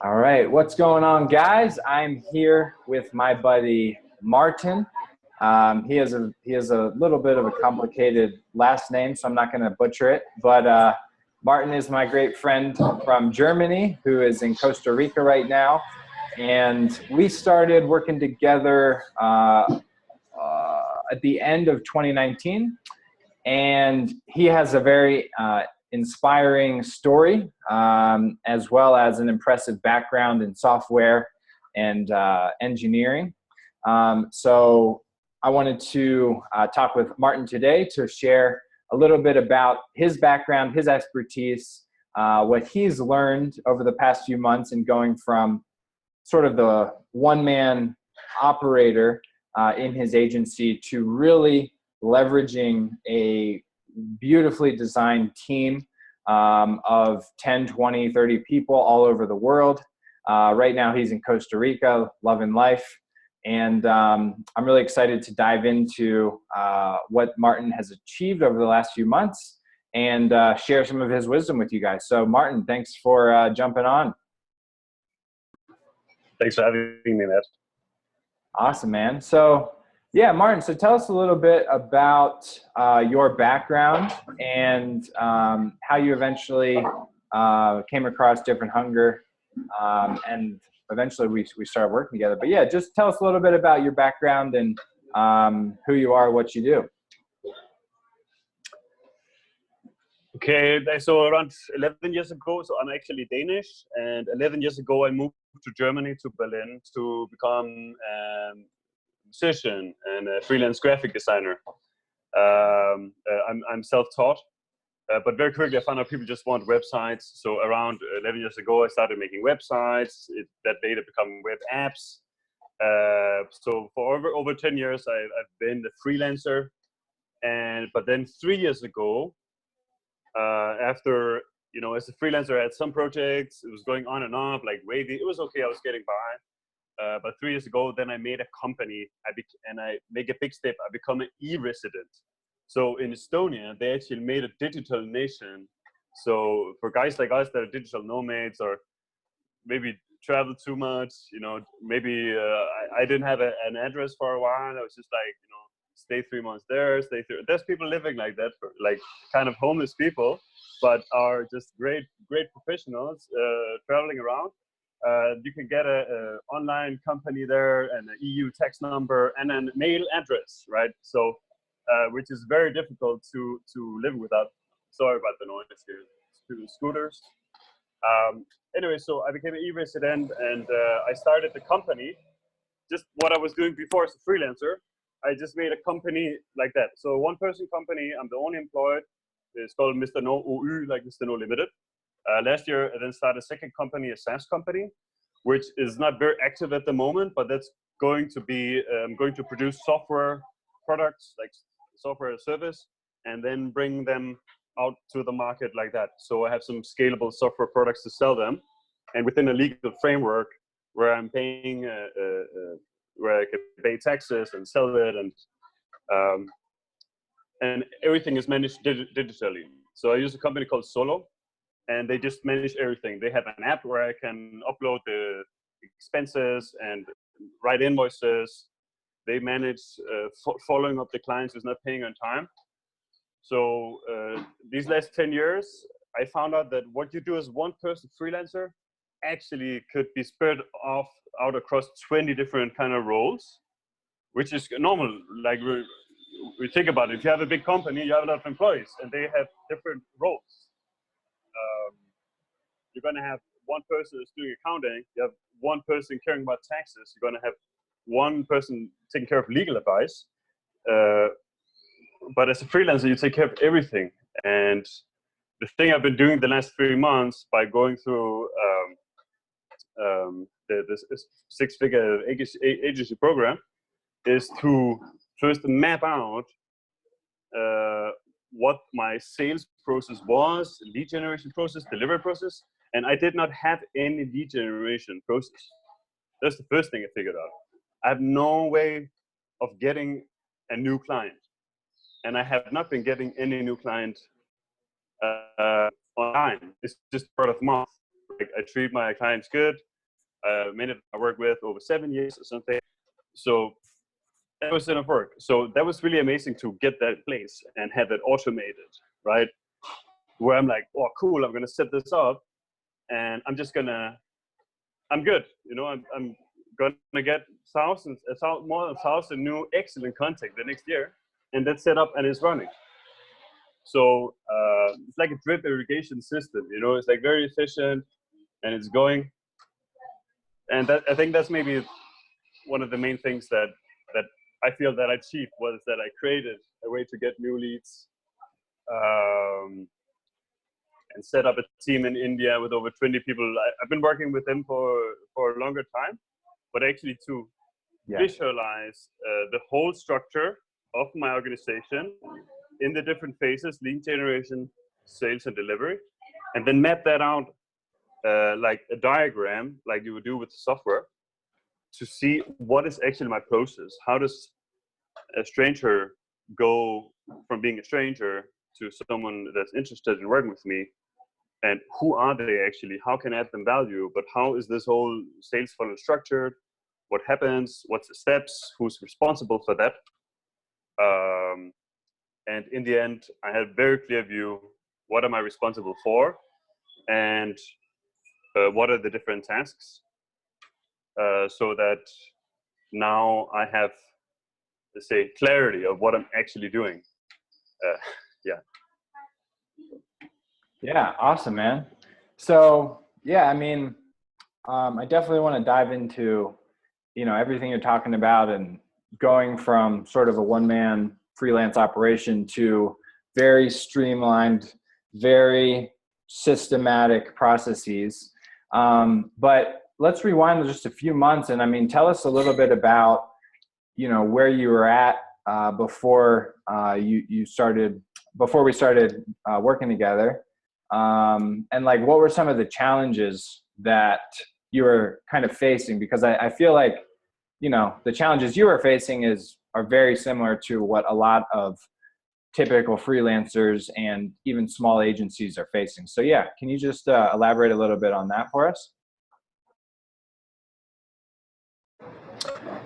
All right, what's going on, guys? I'm here with my buddy Martin. He has a little bit of a complicated last name, so I'm not going to butcher it. But Martin is my great friend from Germany, who is in Costa Rica right now, and we started working together at the end of 2019. And he has a very inspiring story, as well as an impressive background in software and engineering. So I wanted to talk with Martin today to share a little bit about his background, his expertise, what he's learned over the past few months in going from sort of the one-man operator in his agency to really leveraging a beautifully designed team of 10, 20, 30 people all over the world. Right now he's in Costa Rica, loving life. And I'm really excited to dive into what Martin has achieved over the last few months and share some of his wisdom with you guys. So Martin, thanks for jumping on. Thanks for having me, Matt. Awesome, man. So yeah, Martin, so tell us a little bit about your background and how you eventually came across Different Hunger, and eventually we started working together. But yeah, just tell us a little bit about your background and who you are, what you do. Okay, so around 11 years ago, so I'm actually Danish, and 11 years ago I moved to Germany, to Berlin, to become musician and a freelance graphic designer. I'm self-taught, but very quickly I found out people just want websites. So around 11 years ago, I started making websites. That later become web apps. So for over 10 years, I've been a freelancer. But then 3 years ago, after, as a freelancer, I had some projects. It was going on and off, like wavy. It was okay. I was getting by. But 3 years ago, then I made a company, and I make a big step. I become an e-resident. So in Estonia, they actually made a digital nation. So for guys like us that are digital nomads, or maybe travel too much, maybe I didn't have an address for a while. I was just like, stay 3 months there, stay through. There's people living like that, like kind of homeless people, but are just great professionals traveling around. You can get a online company there, and an EU tax number, and a mail address, right? So, which is very difficult to live without. Sorry about the noise here, scooters. Anyway, so I became an e-resident, and I started the company. Just what I was doing before as a freelancer. I just made a company like that. So one-person company. I'm the only employed. It's called Mr Noe, like Mr Noe Limited. Last year, I then started a second company, a SaaS company, which is not very active at the moment, but that's going to be, I'm going to produce software products, like software as a service, and then bring them out to the market like that. So I have some scalable software products to sell them, and within a legal framework where I'm paying, where I can pay taxes and sell it, and everything is managed digitally. So I use a company called Solo, and they just manage everything. They have an app where I can upload the expenses and write invoices. They manage following up the clients who's not paying on time. So these last 10 years, I found out that what you do as one person freelancer actually could be spread out across 20 different kind of roles, which is normal. Like we think about it. If you have a big company, you have a lot of employees, and they have different roles. You're going to have one person who's doing accounting. You have one person caring about taxes. You're going to have one person taking care of legal advice. But as a freelancer, you take care of everything. And the thing I've been doing the last 3 months by going through the six-figure agency program is to first map out what my sales process was, lead generation process, delivery process, and I did not have any lead generation process. That's the first thing I figured out. I have no way of getting a new client, and I have not been getting any new client on time. It's just word of mouth, I treat my clients good. Many of them I work with over 7 years or something. So that was enough work. So that was really amazing to get that in place and have it automated, right? Where I'm like, oh, cool, I'm gonna set this up, and I'm good. You know, I'm gonna get more than 1,000 new excellent content the next year, and that's set up and it's running. So it's like a drip irrigation system. You know, it's like very efficient, and it's going. And I think that's maybe one of the main things that I feel that I achieved, was that I created a way to get new leads, and set up a team in India with over 20 people. I've been working with them for a longer time, but actually to visualize the whole structure of my organization in the different phases: lead generation, sales, and delivery, and then map that out like a diagram, like you would do with software, to see what is actually my process. How does a stranger go from being a stranger to someone that's interested in working with me? And who are they actually? How can I add them value? But how is this whole sales funnel structured? What happens? What's the steps? Who's responsible for that? And in the end, I had a very clear view: what am I responsible for, and what are the different tasks, so that now I have, let's say, clarity of what I'm actually doing. Yeah. Yeah, awesome, man. So yeah, I mean, I definitely want to dive into, everything you're talking about, and going from sort of a one-man freelance operation to very streamlined, very systematic processes. But let's rewind just a few months, and I mean, tell us a little bit about, where you were at before before we started working together. And like, what were some of the challenges that you were kind of facing? Because I feel like, the challenges you were facing are very similar to what a lot of typical freelancers and even small agencies are facing. So yeah, can you just elaborate a little bit on that for us?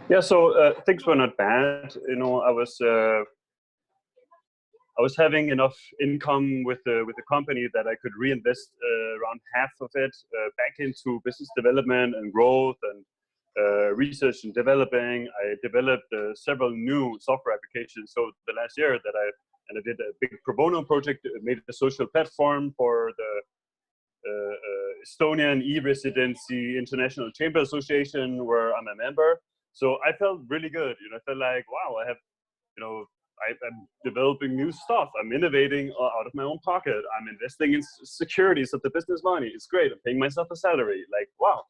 Yeah, so things were not bad. You know, I was having enough income with the company that I could reinvest around half of it back into business development and growth and research and developing. I developed several new software applications. So the last year I did a big pro bono project, made a social platform for the Estonian e-residency International Chamber Association, where I'm a member. So I felt really good. I felt like, wow, I have, I'm developing new stuff. I'm innovating out of my own pocket. I'm investing in securities of the business money. It's great. I'm paying myself a salary. Like, wow,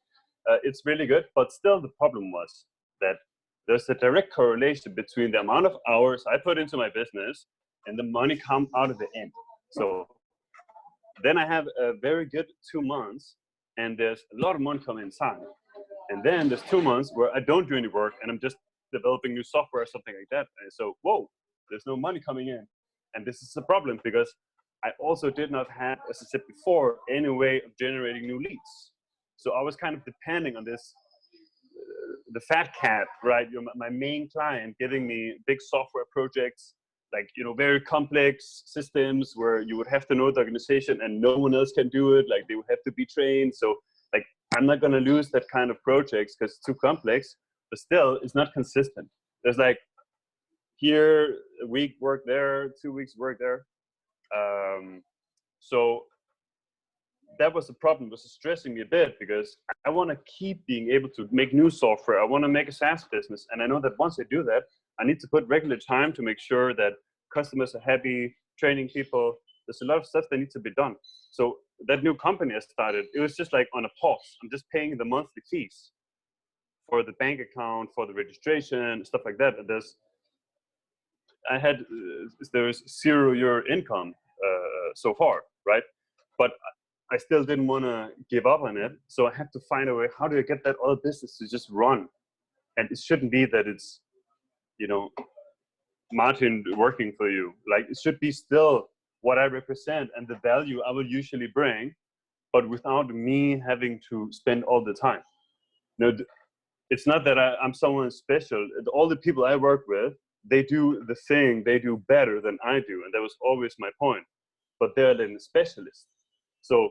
it's really good. But still, the problem was that there's a direct correlation between the amount of hours I put into my business and the money come out of the end. So then I have a very good 2 months, and there's a lot of money coming inside. And then there's 2 months where I don't do any work, and I'm just developing new software or something like that. And so, whoa, there's no money coming in. And this is a problem, because I also did not have, as I said before, any way of generating new leads. So I was kind of depending on this, the fat cat, right? My main client giving me big software projects, like, very complex systems where you would have to know the organization and no one else can do it. Like, they would have to be trained. So like, I'm not going to lose that kind of projects because it's too complex, but still it's not consistent. There's like, here a week work there, 2 weeks work there. So that was the problem. It was stressing me a bit, because I want to keep being able to make new software. I want to make a SaaS business. And I know that once I do that, I need to put regular time to make sure that customers are happy, training people. There's a lot of stuff that needs to be done. So that new company I started, it was just like on a pause. I'm just paying the monthly fees for the bank account, for the registration, stuff like that. And there was €0 income so far, right? But I still didn't want to give up on it. So I had to find a way, how do I get that other business to just run? And it shouldn't be that it's, Martin working for you. Like, it should be still what I represent and the value I will usually bring. but without me having to spend all the time. You know, it's not that I'm someone special. All the people I work with, they do the thing they do better than I do, and that was always my point. But they're then a specialist. So,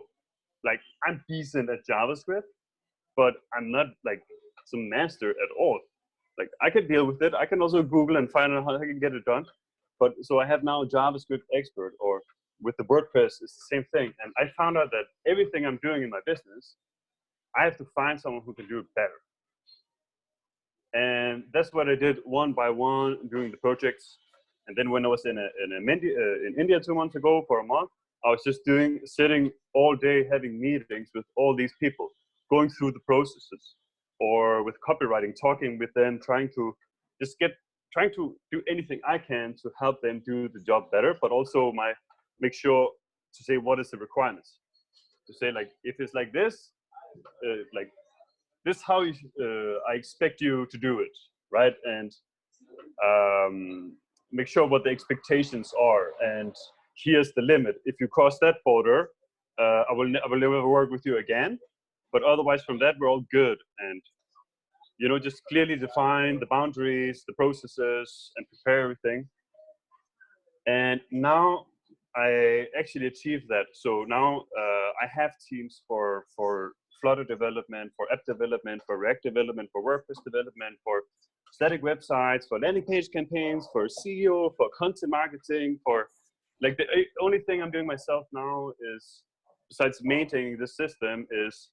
like, I'm decent at JavaScript, but I'm not like some master at all. Like, I can deal with it. I can also Google and find out how I can get it done. But so I have now a JavaScript expert, or with the WordPress, it's the same thing. And I found out that everything I'm doing in my business, I have to find someone who can do it better. And that's what I did one by one during the projects. And then when I was in India 2 months ago for a month, I was just sitting all day having meetings with all these people, going through the processes, or with copywriting, talking with them, trying to do anything I can to help them do the job better, but also make sure to say what is the requirements. To say, like, if it's like this, like this how I expect you to do it, right? And make sure what the expectations are, and here's the limit. If you cross that border, I will never work with you again. But otherwise, from that, we're all good. And just clearly define the boundaries, the processes, and prepare everything. And now I actually achieved that. So now I have teams for Flutter development, for app development, for React development, for WordPress development, for static websites, for landing page campaigns, for SEO, for content marketing, for like the only thing I'm doing myself now is, besides maintaining the system, is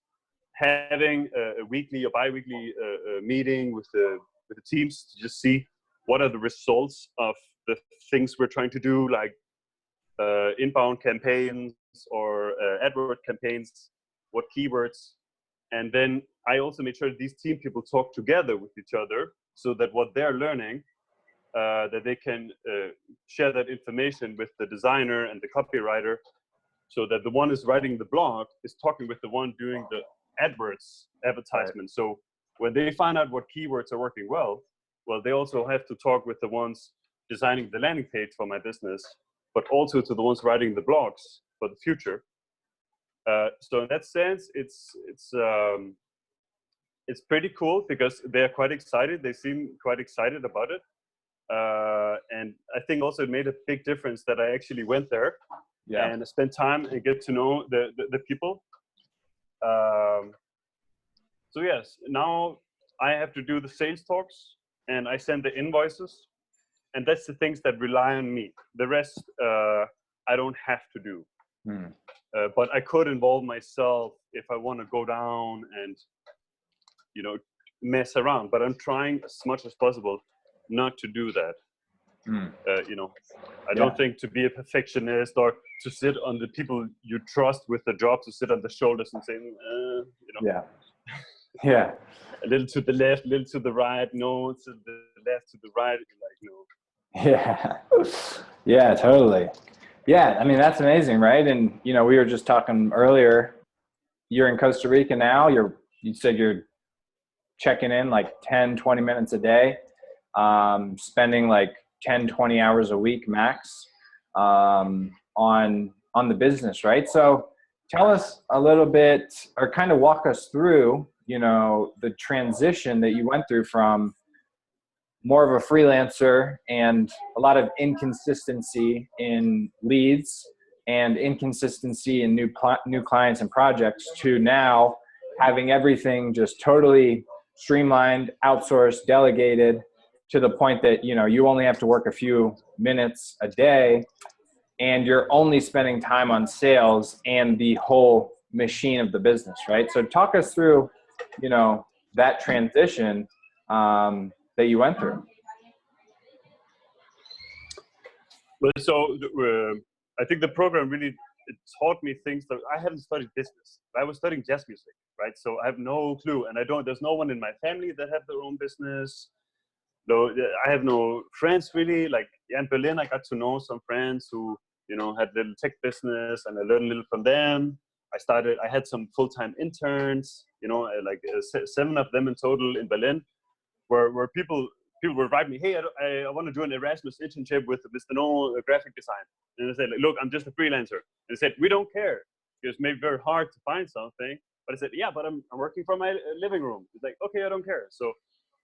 having a weekly or bi-weekly meeting with the teams to just see what are the results of the things we're trying to do, like inbound campaigns or AdWord campaigns, what keywords. And then I also made sure that these team people talk together with each other, so that what they're learning, that they can share that information with the designer and the copywriter, so that the one who's writing the blog is talking with the one doing the AdWords advertisement. Right. So when they find out what keywords are working well, they also have to talk with the ones designing the landing page for my business, but also to the ones writing the blogs for the future. So in that sense, it's pretty cool, because they're quite excited. They seem quite excited about it. And I think also it made a big difference that I actually went there and spent time and get to know the people. So yes, now I have to do the sales talks, and I send the invoices, and that's the things that rely on me. The rest I don't have to do. But I could involve myself if I want to go down and mess around. But I'm trying as much as possible not to do that. I don't think to be a perfectionist or to sit on the people you trust with the job, to sit on the shoulders and say, a little to the left, a little to the right, no, to the left, to the right, like, no. Yeah, totally. Yeah, I mean, that's amazing, right? And, we were just talking earlier, you're in Costa Rica now, you said you're checking in like 10, 20 minutes a day, spending like 10, 20 hours a week max on the business, right? So tell us a little bit, or kind of walk us through, the transition that you went through from more of a freelancer and a lot of inconsistency in leads and inconsistency in new clients and projects, to now having everything just totally streamlined, outsourced, delegated, to the point that you only have to work a few minutes a day, and you're only spending time on sales and the whole machine of the business, right? So talk us through that transition that you went through. Well, so I think the program really taught me things that I haven't studied business. I was studying jazz music, right? So I have no clue, and there's no one in my family that have their own business. Though I have no friends really. Like in Berlin, I got to know some friends who had little tech business, and I learned a little from them. I had some full-time interns, like 7 of them in total in Berlin, where people would write me, hey, I want to do an Erasmus internship with Mr. Noe graphic design. And I said, look, I'm just a freelancer. And they said, we don't care. It was maybe very hard to find something. But I said, yeah, but I'm working from my living room. He's like, okay, I don't care. So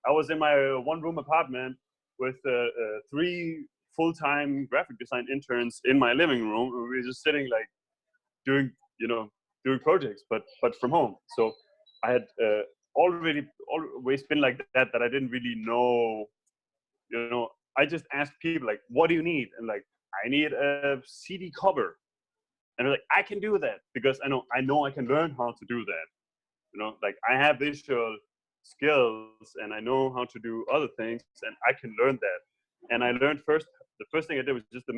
I was in my one-room apartment with 3 full-time graphic design interns in my living room. We were just sitting like doing, doing projects, but from home. So I had always been like that I didn't really know, I just asked people like, what do you need? And like, I need a CD cover. And they're like, I can do that because I know I can learn how to do that. Like I have visual skills and I know how to do other things and I can learn that. And I learned the first thing I did was just to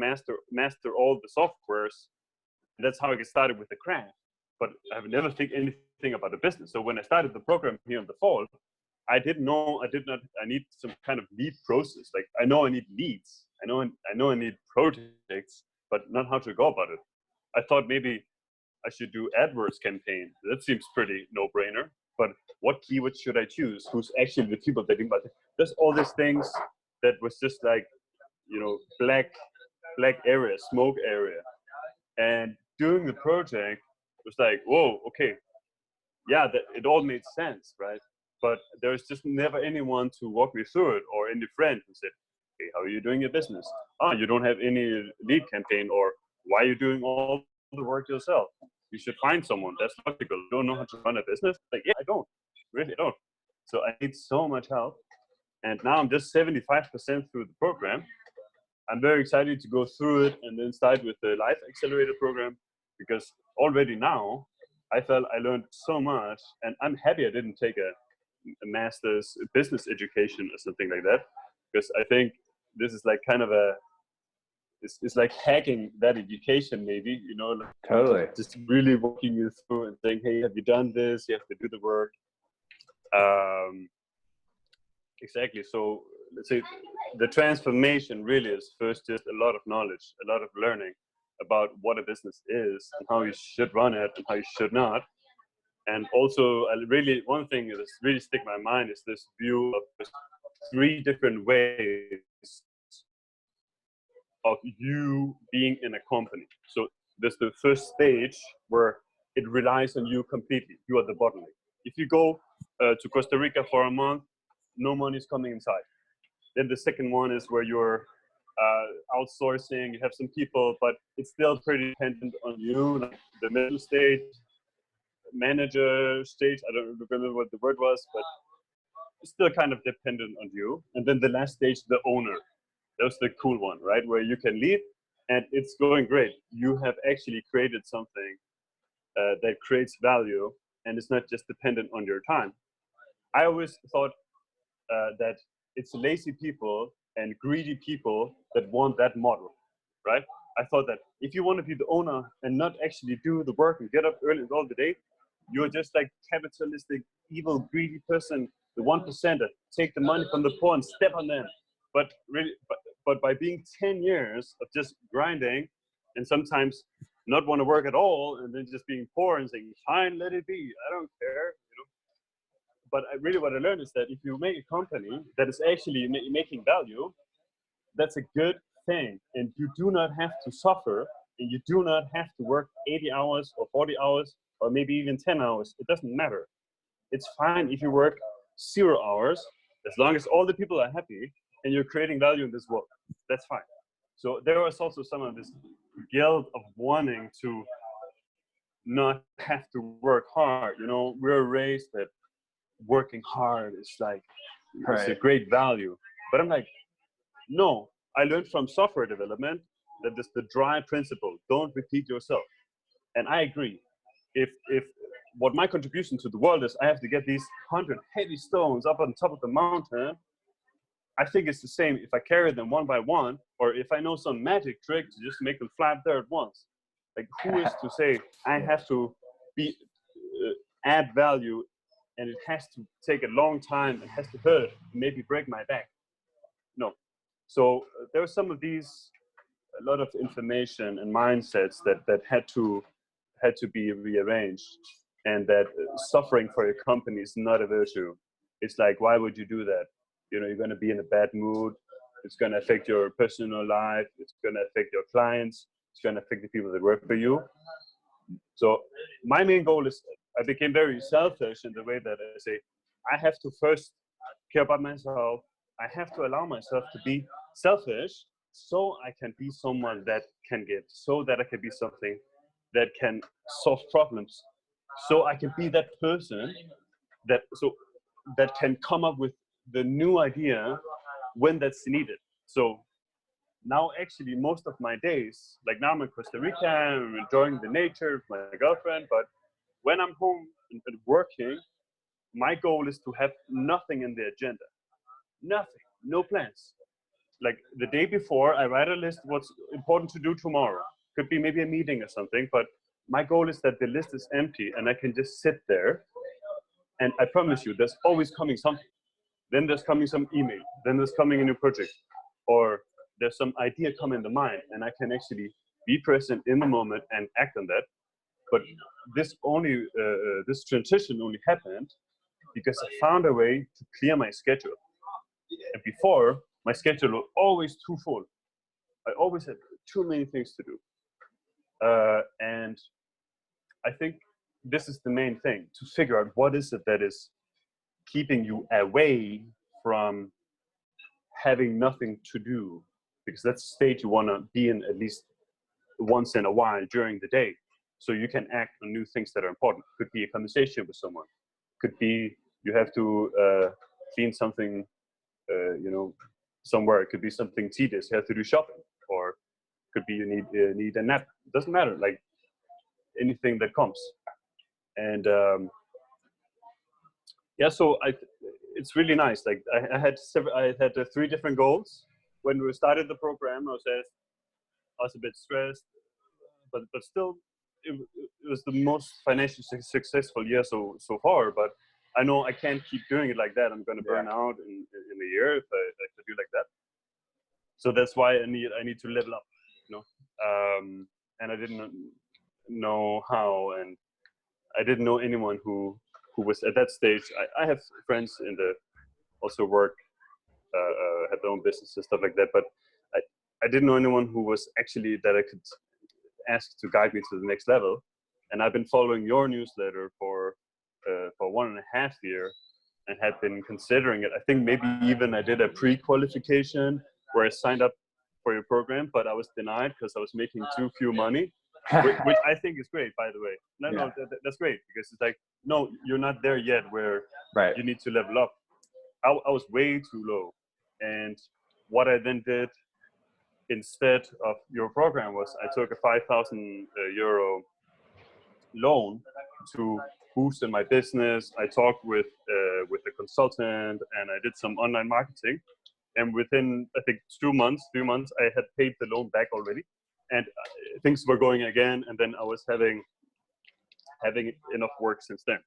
master all the softwares. And that's how I get started with the craft. But I've never think anything about the business. So when I started the program here in the fall, I need some kind of lead process. Like I know I need leads. I know I need projects, but not how to go about it. I thought maybe I should do AdWords campaign. That seems pretty no-brainer. But what keywords should I choose? Who's actually the people that think about it? There's all these things that was just like, black area, smoke area. And doing the project was like, whoa, okay, yeah, it all made sense, right? But there's just never anyone to walk me through it, or any friend who said, hey, how are you doing your business? Oh, you don't have any lead campaign, or why are you doing all the work yourself? You should find someone. That's logical. You don't know how to run a business? Like, yeah, I don't. Really don't. So I need so much help. And now I'm just 75% through the program. I'm very excited to go through it and then start with the Life Accelerator program, because already now I felt I learned so much, and I'm happy I didn't take a master's business education or something like that, because I think this is like kind of it's like hacking that education, maybe, like Totally. just really walking you through and saying, hey, have you done this? You have to do the work. Exactly. So let's say the transformation really is first just a lot of knowledge, a lot of learning about what a business is and how you should run it and how you should not. And also, one thing that's really stick in my mind is this view of 3 different ways of you being in a company. So there's the first stage where it relies on you completely. You are the bottleneck. If you go to Costa Rica for a month, no money is coming inside. Then the second one is where you're outsourcing, you have some people, but it's still pretty dependent on you. Like the middle stage, manager stage, I don't remember what the word was, but it's still kind of dependent on you. And then the last stage, the owner. That's the cool one, right? Where you can lead and it's going great. You have actually created something that creates value and it's not just dependent on your time. I always thought that it's lazy people and greedy people that want that model, right? I thought that if you want to be the owner and not actually do the work and get up early all the day, you're just like capitalistic, evil, greedy person, the 1% that take the money from the poor and step on them. But really, but by being 10 years of just grinding and sometimes not want to work at all and then just being poor and saying, fine, let it be, I don't care, But really what I learned is that if you make a company that is actually making value, that's a good thing. And you do not have to suffer and you do not have to work 80 hours or 40 hours or maybe even 10 hours. It doesn't matter. It's fine if you work 0 hours, as long as all the people are happy and you're creating value in this world. That's fine. So there was also some of this guilt of wanting to not have to work hard. We're raised that working hard is like, it's a great value. But I'm like, no, I learned from software development that this the dry principle, don't repeat yourself. And I agree. If what my contribution to the world is, I have to get these 100 heavy stones up on top of the mountain, I think it's the same if I carry them one by one, or if I know some magic trick to just make them fly up there at once. Like, who is to say I have to add value and it has to take a long time, it has to hurt, maybe break my back? No. So there are some of these, a lot of information and mindsets that had to be rearranged, and that suffering for your company is not a virtue. It's like, why would you do that? You're going to be in a bad mood. It's going to affect your personal life. It's going to affect your clients. It's going to affect the people that work for you. So my main goal is, I became very selfish in the way that I say, I have to first care about myself. I have to allow myself to be selfish so I can be someone that can give, so that I can be something that can solve problems, so I can be that person that can come up with the new idea when that's needed. So now actually most of my days, like now I'm in Costa Rica, I'm enjoying the nature with my girlfriend, but when I'm home and working, my goal is to have nothing in the agenda. Nothing, no plans. Like the day before, I write a list what's important to do tomorrow. Could be maybe a meeting or something, but my goal is that the list is empty and I can just sit there. And I promise you, there's always coming something. Then there's coming some email. Then there's coming a new project, or there's some idea come in the mind, and I can actually be present in the moment and act on that. But this transition only happened because I found a way to clear my schedule. And before, my schedule was always too full. I always had too many things to do. And I think this is the main thing, to figure out what is it that is keeping you away from having nothing to do, because that's the state you want to be in at least once in a while during the day, so you can act on new things that are important. Could be a conversation with someone, could be you have to clean something, somewhere. It could be something tedious, you have to do shopping, or could be you need a nap. It doesn't matter, like anything that comes. And yeah, so it's really nice. Like I had 3 different goals when we started the program. I was a bit stressed, but still, it was the most financially successful year so far. But I know I can't keep doing it like that. I'm going to burn out in a year if I do like that. So that's why I need to level up, and I didn't know how, and I didn't know anyone who was at that stage. I have friends in the also work, had their own business and stuff like that, but I didn't know anyone who was actually that I could ask to guide me to the next level. And I've been following your newsletter for 1.5 years and had been considering it. I think maybe even I did a pre-qualification where I signed up for your program, but I was denied because I was making too few money, which I think is great, by the way. No, that's great, because it's like, no, you're not there yet where you need to level up. I was way too low. And what I then did instead of your program was I took a 5,000 euro loan to boost in my business. I talked with a consultant, and I did some online marketing. And within, I think, 3 months, I had paid the loan back already, and things were going again. And then I was having enough work since then.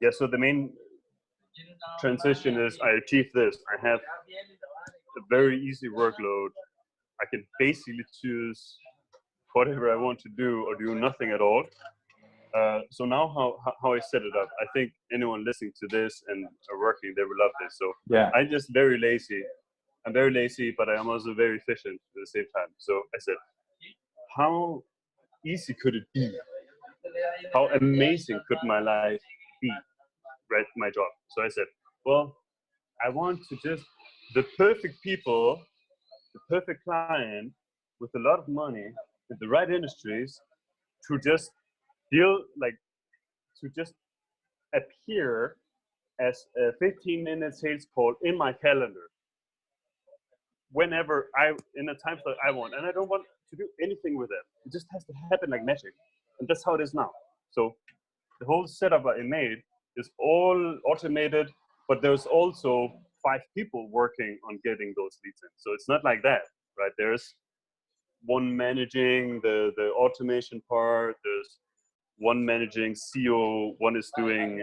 Yeah. So the main transition is I achieved this. I have a very easy workload. I can basically choose whatever I want to do or do nothing at all. So now how I set it up, I think anyone listening to this and are working, they will love this. So yeah, I'm just very lazy. I'm very lazy, but I'm also very efficient at the same time. So I said, how easy could it be? How amazing could my life be? Right, my job. So I said, well, I want to just the perfect people, the perfect client with a lot of money in the right industries to just appear as a 15-minute sales call in my calendar whenever in a time slot I want, and I don't want to do anything with it. It just has to happen like magic, and that's how it is now. So the whole setup I made is all automated, but there's also 5 people working on getting those leads in. So it's not like that, right? There's one managing the automation part. There's one managing SEO. One is doing.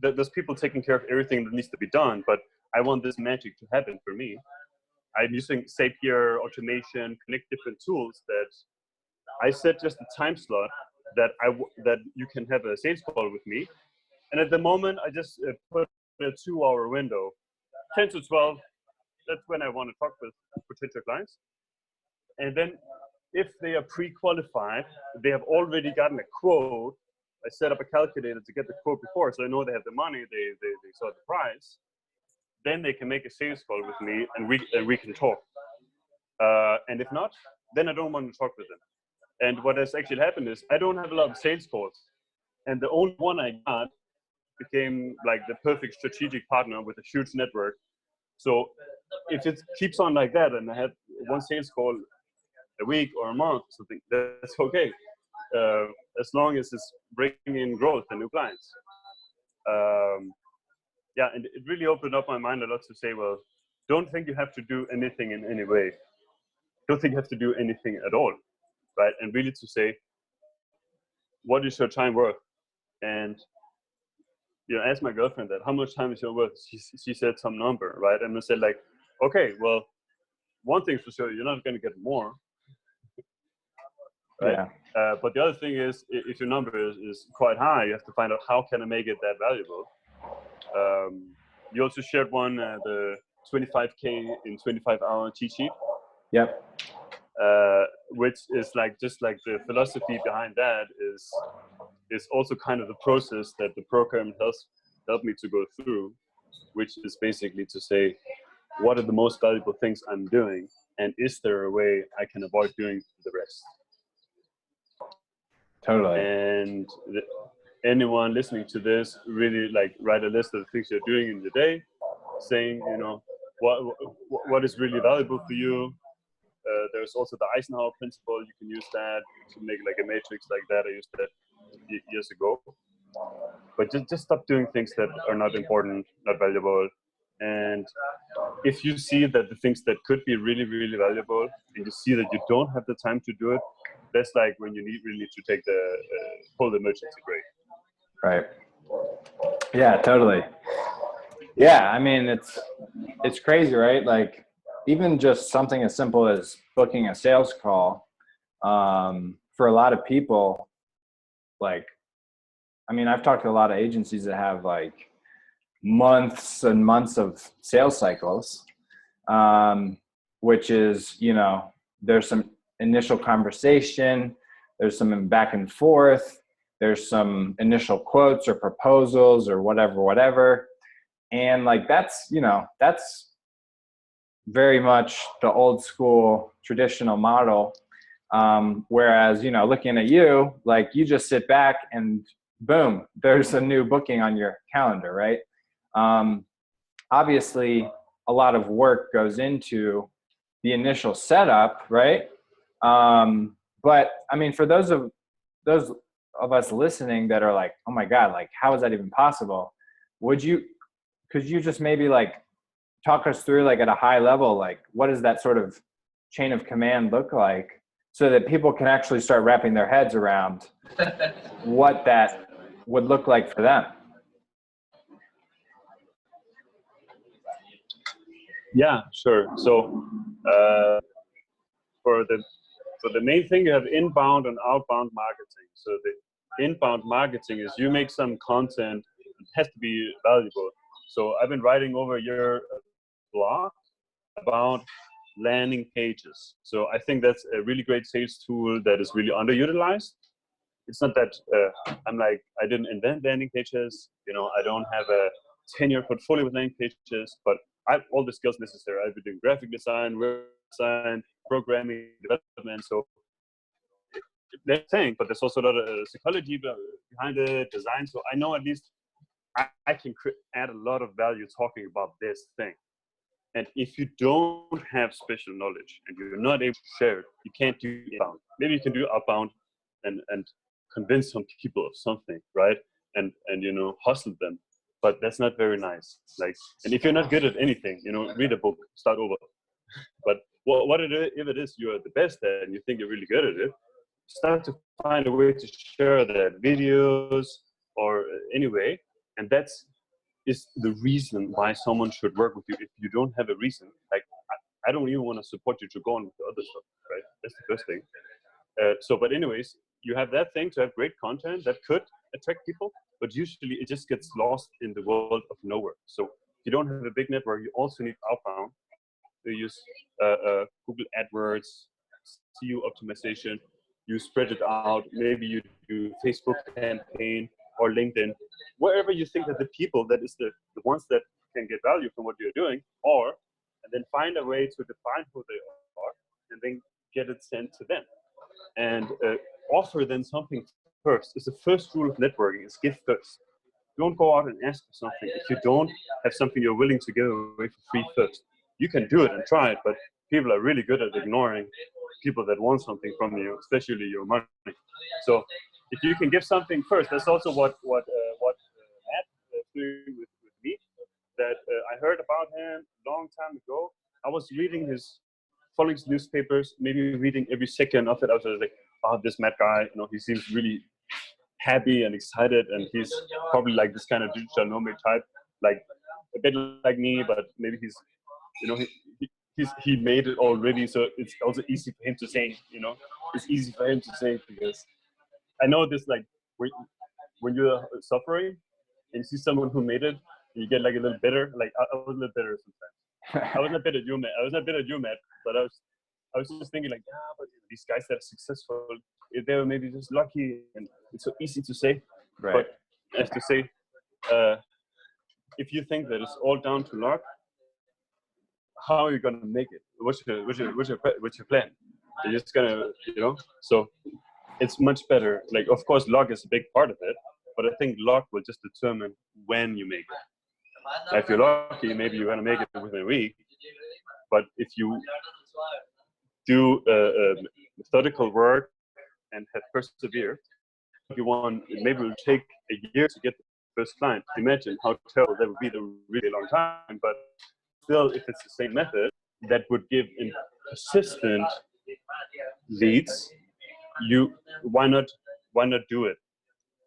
There's people taking care of everything that needs to be done. But I want this magic to happen for me. I'm using Zapier automation, connect different tools that I set just a time slot that you can have a sales call with me. And at the moment, I just put a 2-hour window, 10 to 12. That's when I want to talk with potential clients. And then if they are pre-qualified, they have already gotten a quote. I set up a calculator to get the quote before, so I know they have the money, they saw the price. Then they can make a sales call with me, and we can talk. And if not, then I don't want to talk with them. And what has actually happened is I don't have a lot of sales calls, and the only one I got became like the perfect strategic partner with a huge network. So if it keeps on like that, and I have one sales call a week or a month or something, that's okay. As long as it's bringing in growth and new clients. Yeah, and it really opened up my mind a lot to say, well, don't think you have to do anything in any way. Don't think you have to do anything at all, right? And really to say, what is your time worth? And ask my girlfriend that, how much time is your worth? She said some number, right? And I said like, okay, well, one thing's for sure, you're not going to get more, right? Yeah. But the other thing is, if your number is quite high, you have to find out how can I make it that valuable. You also shared one, the 25K in 25-hour cheat sheet. Yep. Which is like, just like the philosophy behind that is also kind of the process that the program helped me to go through, which is basically to say, what are the most valuable things I'm doing, and is there a way I can avoid doing the rest? Totally. And anyone listening to this, really like write a list of the things you're doing in the day, saying, what is really valuable for you. There's also the Eisenhower principle. You can use that to make like a matrix like that. I used that years ago. But just stop doing things that are not important, not valuable. And if you see that the things that could be really, really valuable, and you see that you don't have the time to do it, that's like when you really need to take pull the emergency brake. Right. Yeah, totally. Yeah, I mean, it's crazy, right? Like, even just something as simple as booking a sales call, for a lot of people, like, I mean, I've talked to a lot of agencies that have like months and months of sales cycles, which is, there's some initial conversation, there's some back and forth, there's some initial quotes or proposals or whatever. And like, that's very much the old school traditional model. Whereas, looking at you, like, you just sit back and boom, there's a new booking on your calendar, right? Obviously a lot of work goes into the initial setup, right? But I mean, for those of us listening that are like, oh my God, like, how is that even possible? Could you just maybe like talk us through, like, at a high level, like, what does that sort of chain of command look like, so that people can actually start wrapping their heads around what that would look like for them? Yeah, sure. So for the main thing, you have inbound and outbound marketing. So the inbound marketing is you make some content, it has to be valuable. So I've been writing over your blog about landing pages. So I think that's a really great sales tool that is really underutilized. It's not that I'm like, I didn't invent landing pages. I don't have a 10-year portfolio with landing pages, but I have all the skills necessary. I've been doing graphic design, web design, programming, development. So that's thing, but there's also a lot of psychology behind it, design. So I know at least I can add a lot of value talking about this thing. And if you don't have special knowledge and you're not able to share it, you can't do inbound. Maybe you can do outbound and convince some people of something, right? And hustle them. But that's not very nice. Like, and if you're not good at anything, read a book, start over. But if it is you're the best at and you think you're really good at it, start to find a way to share that, videos or anyway. And that's is the reason why someone should work with you. If you don't have a reason, like, I don't even want to support you to go on with the other stuff, right? That's the first thing. But anyways, you have that thing to have great content that could attract people, but usually it just gets lost in the world of nowhere. So if you don't have a big network, you also need outbound. You use Google AdWords, SEO optimization, you spread it out. Maybe you do Facebook campaign or LinkedIn, wherever you think that the people that is the ones that can get value from what you're doing, or and then find a way to define who they are and then get it sent to them. And offer them something first. It's the first rule of networking is give first. Don't go out and ask for something if you don't have something you're willing to give away for free first. You can do it and try it, but people are really good at ignoring people that want something from you, especially your money. So if you can give something first, that's also what Matt doing with me. That I heard about him a long time ago. I was reading his following his newspapers, maybe reading every second of it. I was like, oh, this Matt guy, you know, he seems really happy and excited, and he's probably like this kind of digital nomad type, like a bit like me, but maybe he's, you know, he made it already, so it's also easy for him to say, you know, it's easy for him to say, because I know this, like when you're suffering and you see someone who made it, you get like a little bitter. Like I was a little bitter sometimes. I was not bitter at you, Matt. I was not bitter at you, Matt, but I was just thinking like, yeah, but these guys that are successful, they were maybe just lucky, and it's so easy to say. Right. But I have to say, if you think that it's all down to luck, how are you gonna make it? What's your plan? You're just gonna, you know. So it's much better. Like, of course, luck is a big part of it, but I think luck will just determine when you make it. If you're lucky, maybe you're gonna make it within a week. But if you do methodical work and have persevered, you want, maybe it will take a year to get the first client. Imagine how terrible that would be, a really long time. But still, if it's the same method that would give in persistent leads, why not do it?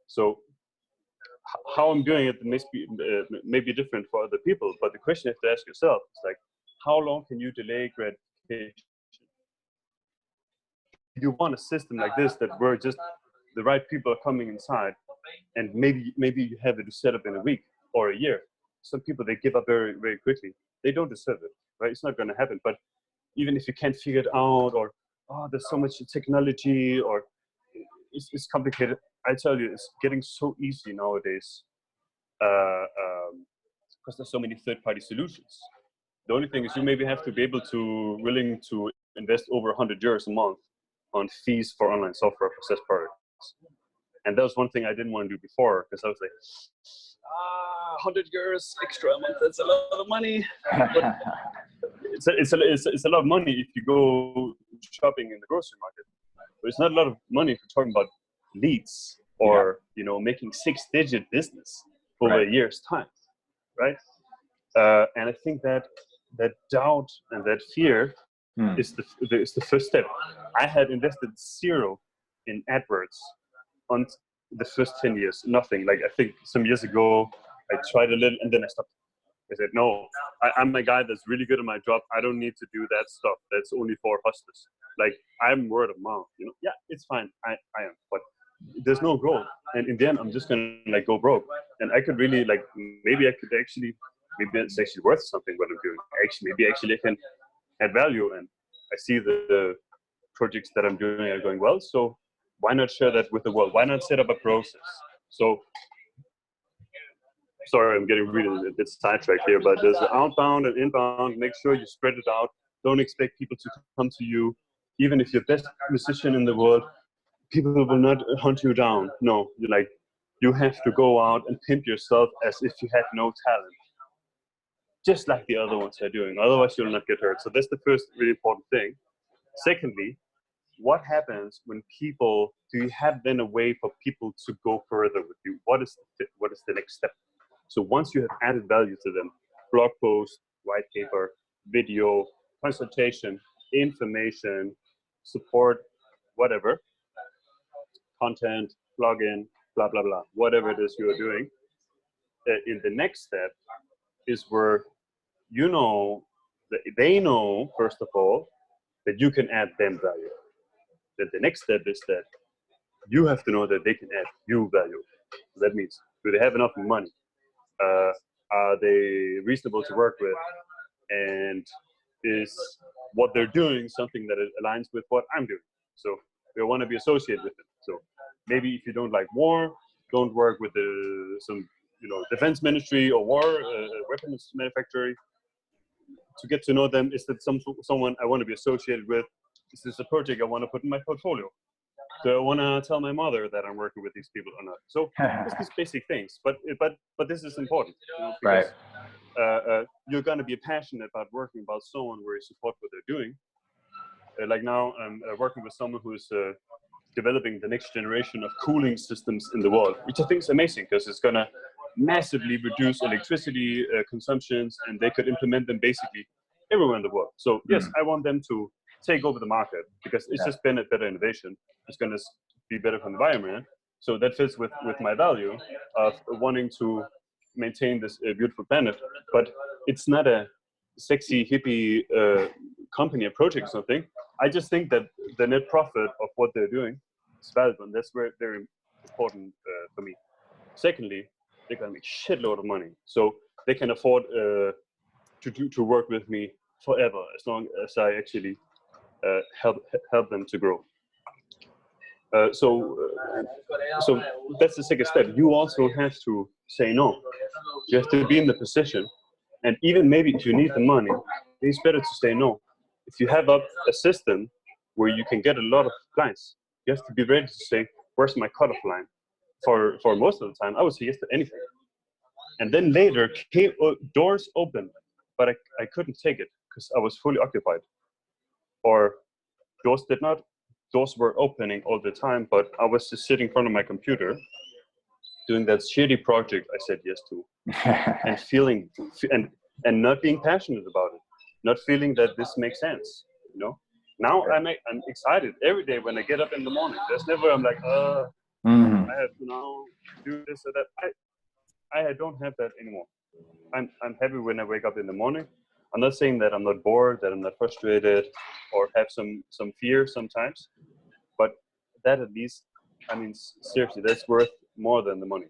So how I'm doing it may be different for other people, but the question you have to ask yourself is like, how long can you delay gratification? You want a system like this that where just the right people are coming inside, and maybe you have it set up in a week or a year. Some people, they give up very, very quickly. They don't deserve it, right? It's not going to happen. But even if you can't figure it out, or there's so much technology, or it's complicated, I tell you, it's getting so easy nowadays because there's so many third-party solutions. The only thing is you maybe have to be willing to invest over 100 euros a month on fees for online software for SaaS products. And that was one thing I didn't want to do before, because I was like, 100 euros extra a month, that's a lot of money. But it's a lot of money if you go shopping in the grocery market. But it's not a lot of money if you're talking about leads or you know, making 6-digit business over a year's time, right? And I think that doubt and that fear is the first step. I had invested 0 in AdWords on the first 10 years, nothing. Like, I think some years ago, I tried a little and then I stopped. I said, no, I'm a guy that's really good at my job. I don't need to do that stuff. That's only for hustlers. Like, I'm word of mouth, you know? Yeah, it's fine. I am, but there's no growth. And in the end, I'm just going to like go broke. And I could really like, maybe it's actually worth something what I'm doing. Maybe I can add value, and I see the projects that I'm doing are going well. So why not share that with the world? Why not set up a process? So, sorry, I'm getting really a bit sidetracked here, but there's outbound and inbound. Make sure you spread it out. Don't expect people to come to you. Even if you're the best musician in the world, people will not hunt you down. No, you have to go out and pimp yourself as if you had no talent, just like the other ones are doing. Otherwise, you'll not get hurt. So that's the first really important thing. Secondly, what happens when do you have then a way for people to go further with you? What is the next step? So once you have added value to them, blog post, white paper, video, consultation, information, support, whatever, content, plugin, blah, blah, blah, whatever it is you are doing, in the next step is where they know, first of all, that you can add them value. Then the next step is that you have to know that they can add you value. That means, do they have enough money? Are they reasonable to work with? And is what they're doing something that aligns with what I'm doing. So we want to be associated with it. So maybe if you don't like war, don't work with some defense ministry or war weapons manufacturer. To get to know them, is that someone I want to be associated with? Is this a project I want to put in my portfolio? Do I want to tell my mother that I'm working with these people or not? So just these basic things, but this is important, because you're going to be passionate about working about someone where you support what they're doing. Like now, I'm working with someone who's developing the next generation of cooling systems in the world, which I think is amazing because it's going to massively reduce electricity consumptions, and they could implement them basically everywhere in the world. So yes, I want them to take over the market because it's just been a better innovation. It's going to be better for the environment. So that fits with my value of wanting to maintain this beautiful planet. But it's not a sexy hippie company or project or something. I just think that the net profit of what they're doing is valuable, and that's very important for me. Secondly, they're going to make shitload of money, so they can afford to work with me forever as long as I actually help them to grow. So that's the second step. You also have to say no. You have to be in the position, and even maybe if you need the money, it's better to say no. If you have a system where you can get a lot of clients, you have to be ready to say, where's my cutoff line? For most of the time, I would say yes to anything. And then later, doors opened, but I couldn't take it because I was fully occupied. Or doors were opening all the time, but I was just sitting in front of my computer doing that shitty project I said yes to, and feeling and not being passionate about it, not feeling that this makes sense. Now I'm excited every day when I get up in the morning. There's never I'm like I have to now do this or that. I don't have that anymore. I'm happy when I wake up in the morning. I'm not saying that I'm not bored, that I'm not frustrated, or have some fear sometimes, but that at least, I mean, seriously, that's worth more than the money.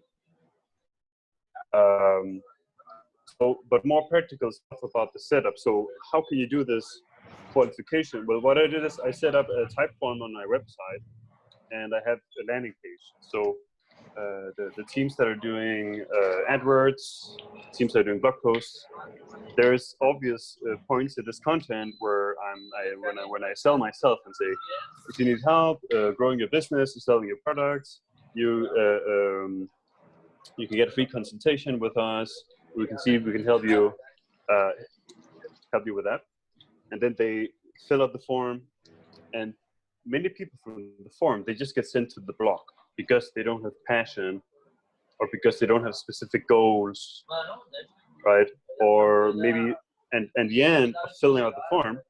But more practical stuff about the setup. So how can you do this qualification? Well, what I did is I set up a type form on my website, and I have a landing page. So the teams that are doing AdWords, teams that are doing blog posts, there's obvious points in this content where when I sell myself and say, if you need help growing your business and selling your products, you can get a free consultation with us. We can see if we can help you with that. And then they fill out the form, and many people from the form, they just get sent to the blog because they don't have passion, or because they don't have specific goals, right? Or maybe, and the end of filling out the form,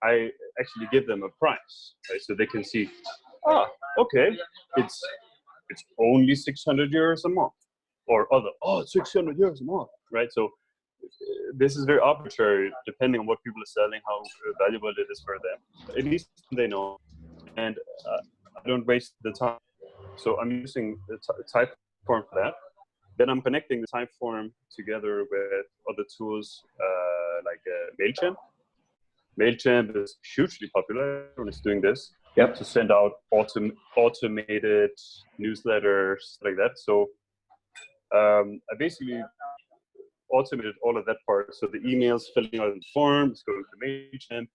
I actually give them a price, right? So they can see, okay, it's only 600 euros a month, or it's 600 euros a month, right? So this is very arbitrary, depending on what people are selling, how valuable it is for them. At least they know, and I don't waste the time. So I'm using the type form for that. Then I'm connecting the type form together with other tools like MailChimp. MailChimp is hugely popular when it's doing this. Yep. To send out automated newsletters like that. So I basically automated all of that part. So the emails filling out the form is going to MailChimp.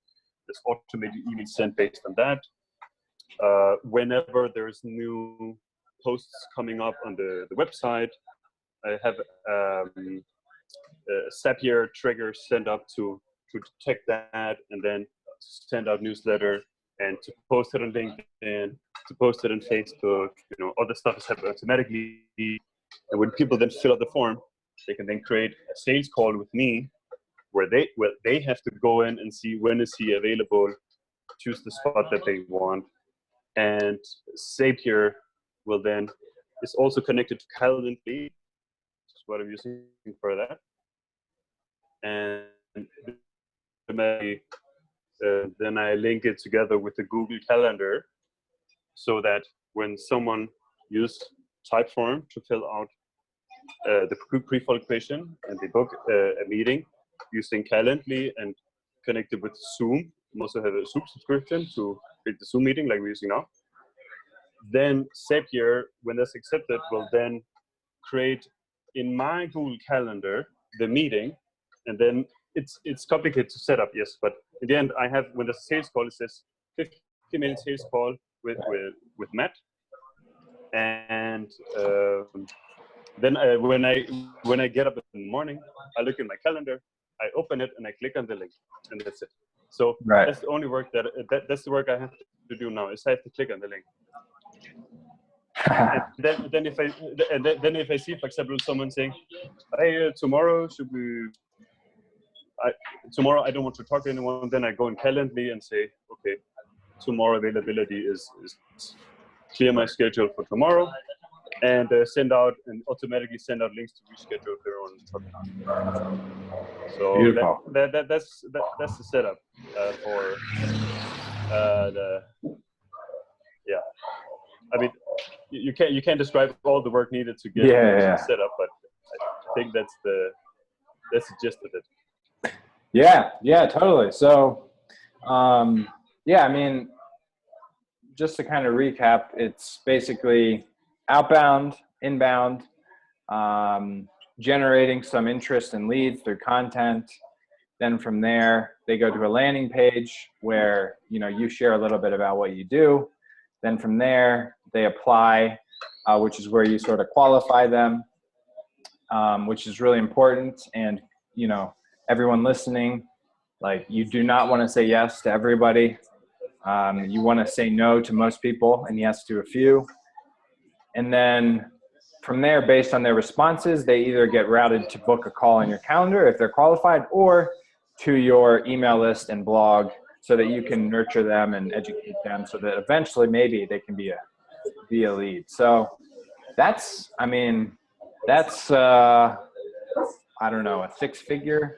There's automated emails sent based on that. Whenever there's new posts coming up on the website, I have Zapier triggers sent up to detect that, and then send out newsletter, and to post it on LinkedIn, to post it on Facebook. All the stuff is happening automatically. And when people then fill out the form, they can then create a sales call with me, where they have to go in and see when is he available, choose the spot that they want, and Zapier will then is also connected to Calendly, which is what I'm using for that, and then I link it together with the Google Calendar, so that when someone uses Typeform to fill out the pre-qualification and they book a meeting using Calendly and connected with Zoom, also have a Zoom subscription to create the Zoom meeting like we're using now. Then Zapier, when that's accepted, will then create in my Google Calendar the meeting, and then it's complicated to set up, yes, but in the end I have, when there's a sales call, it says 50-minute sales call with Matt, and then when I get up in the morning, I look in my calendar, I open it, and I click on the link, and that's it. So that's the only work that's the work I have to do now, is I have to click on the link. And then if I see, for example, someone saying, "Hey, tomorrow tomorrow I don't want to talk to anyone," then I go in Calendly and say, "Okay, tomorrow availability is clear my schedule for tomorrow," and automatically send out links to reschedule their own talking. So that's the setup for I mean, you can't describe all the work needed to get set up, but I think that's the gist of it. Yeah, totally. So, I mean, just to kind of recap, it's basically outbound, inbound, generating some interest and leads through content. Then from there, they go to a landing page where, you share a little bit about what you do. Then from there, they apply, which is where you sort of qualify them, which is really important. And, everyone listening, like, you do not want to say yes to everybody. You want to say no to most people and yes to a few. And then from there, based on their responses, they either get routed to book a call in your calendar if they're qualified, or to your email list and blog, so that you can nurture them and educate them, so that eventually maybe they can be a lead. So that's I don't know, a 6-figure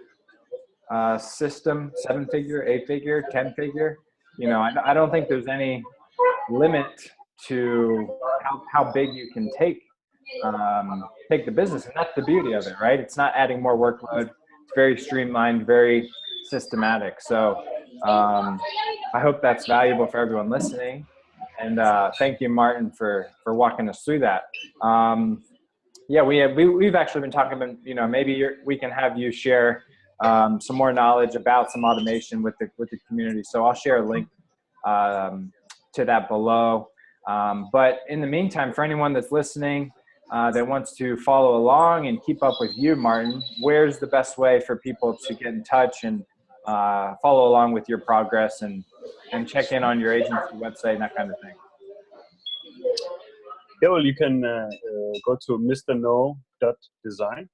system, 7-figure, 8-figure, 10-figure. I don't think there's any limit to how big you can take the business, and that's the beauty of it, right? It's not adding more workload. It's very streamlined, very systematic. So I hope that's valuable for everyone listening, and thank you, Martin, for walking us through that. We've actually been talking about, maybe we can have you share some more knowledge about some automation with the community. So I'll share a link to that below. But in the meantime, for anyone that's listening that wants to follow along and keep up with you, Martin, where's the best way for people to get in touch and follow along with your progress and check in on your agency website and that kind of thing? Yeah, well, you can go to MrNoe.design.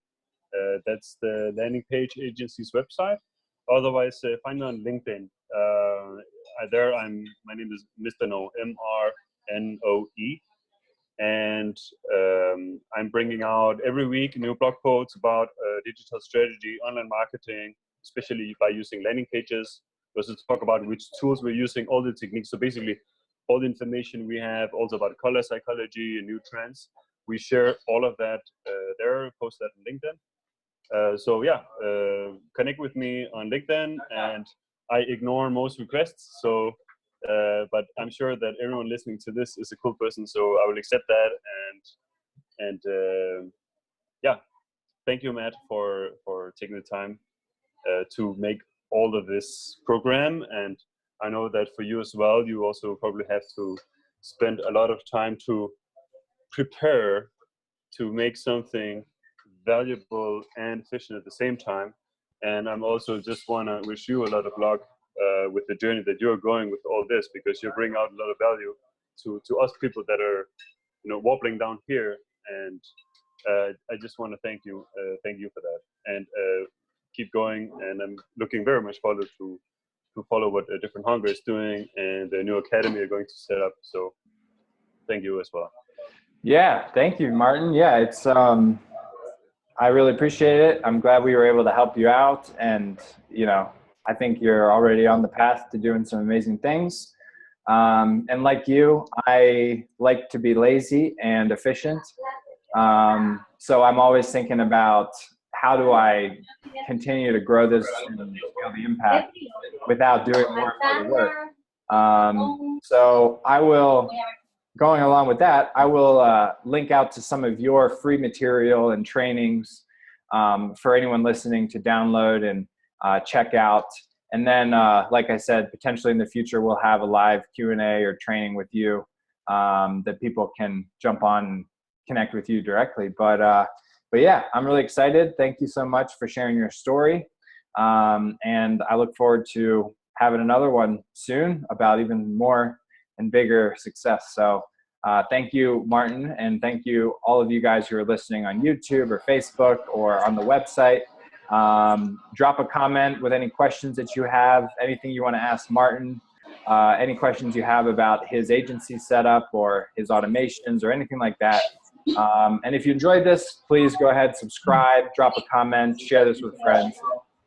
That's the landing page agency's website. Otherwise, find me on LinkedIn. My name is Mr Noe, MrNoe, and I'm bringing out every week new blog posts about digital strategy, online marketing, especially by using landing pages. We also talk about which tools we're using, all the techniques. So basically, all the information we have, also about color psychology and new trends, we share all of that there, post that on LinkedIn. Connect with me on LinkedIn, and I ignore most requests. So, but I'm sure that everyone listening to this is a cool person, so I will accept that. Thank you, Matt, for taking the time to make all of this program. And I know that for you as well, you also probably have to spend a lot of time to prepare to make something valuable and efficient at the same time. And I'm also just want to wish you a lot of luck with the journey that you're going with all this, because you bring out a lot of value to us people that are, wobbling down here. And I just want to thank you for that, and keep going. And I'm looking very much forward to follow what Different Hunger is doing and the new academy are going to set up. So thank you as well. Yeah, thank you, Martin. Yeah, it's I really appreciate it. I'm glad we were able to help you out, and I think you're already on the path to doing some amazing things. And like you, I like to be lazy and efficient. So I'm always thinking about, how do I continue to grow this and scale the impact without doing more of the work. So I will, going along with that, I will link out to some of your free material and trainings for anyone listening to download and check out. And then, like I said, potentially in the future, we'll have a live Q&A or training with you that people can jump on and connect with you directly. But yeah, I'm really excited. Thank you so much for sharing your story. And I look forward to having another one soon about even more and bigger success. So thank you, Martin, and thank you all of you guys who are listening on YouTube or Facebook or on the website. Drop a comment with any questions that you have, anything you want to ask Martin, any questions you have about his agency setup or his automations or anything like that. And if you enjoyed this, please go ahead, subscribe, drop a comment, share this with friends.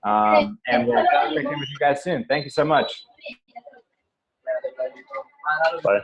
And we'll check in with you guys soon. Thank you so much. Bye.